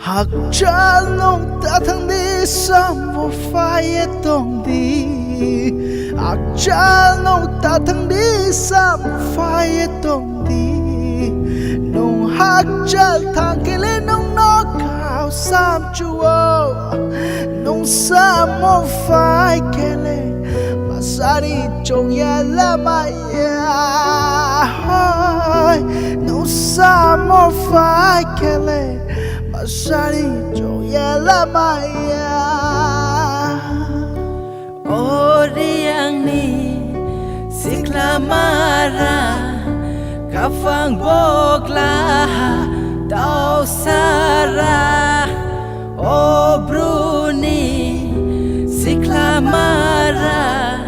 Hakcha Nung ta thang đi sam vô phai tông đi Hakcha Nung ta thang đi sam phai tông đi Nung Hakcha thang kia lên nung nó cao sam chuo Nung sam vô phai kia lên mà sa đi trông ya la mai ya Nung sam vô phai kia lên Shri joya la maya O Reang Ni sikla mara kafang bokla tau sara O Bru Ni sikla mara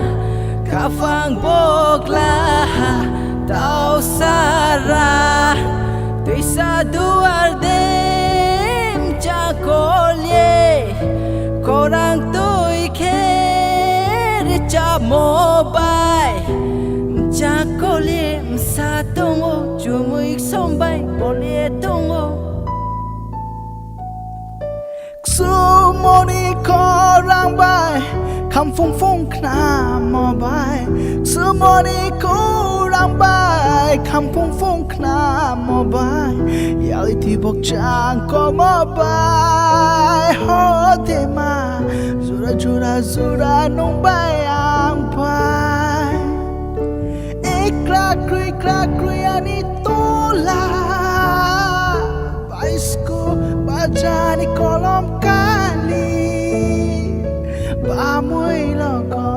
kafang bokla tau sara tuisa duar de Kolye Khorang tôi khe cha mobile cha kolye sa tongo chumuik sombai kolye tongo Khsumo Ni Khorang bai kham phung phung khna mobile Khsumo Ni Khorang bai kham phung phung khna mobile Yali thi bok chang ko mobile ho te ma zura zura zura nung bai ang bai Ekra kri ani tola Baisko bajani kolom kali Ba mui lo ko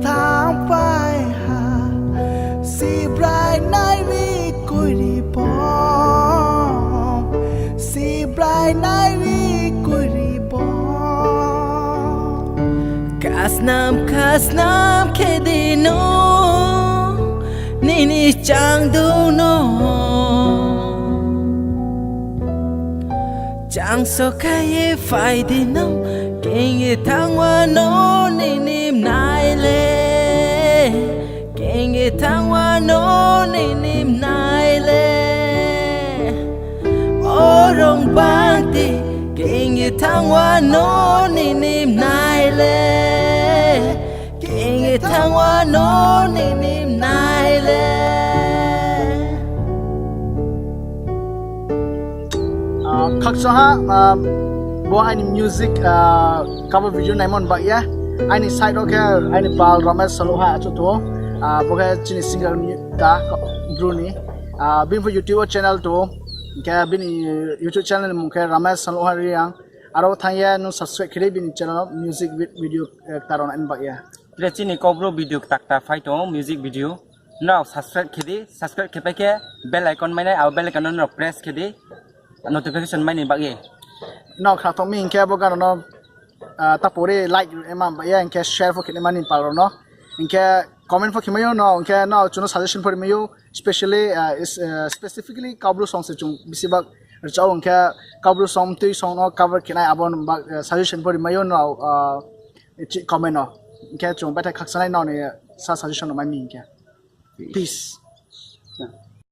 thang pai ha Si brai nai ri kui ri bom Si brai nai ri kui ri bom Kasnam kedi no Nini Chandu no Chang so kaye phai di no Kinh ye thang wa no Nini nai le Kinh ye thang wa no Nini nai le O rong bang ti Kinh ye thang wa no Nini nai le Kinh ye thang wa no Nini nai le Khaksa ha bo ani music cover video naimon ba ya ani side okay ani pal Ramesh Somlouha chu to bo ka chini singer da Bru ni bin for YouTube channel to ka bin YouTube channel mu ka Ramesh Somlouha riang aro thaya no subscribe khire bin channel music video taron an ba ya Chini cover video takta fight to music video now subscribe khide ke bell icon mai nai au bell icon no press khide notification mai ni ba ye no kha to min ke bo ga no tapore like emam ba ya ke share for kinema ni palo no inke comment for kimayo no inke no chuno suggestion for mayo especially is specifically kabru song se chung bisibak chau inke kabru song tui song no cover kinai abon suggestion for mayo no comment no inke chung ba ta khaksanai no ne sa suggestion no mai min ke peace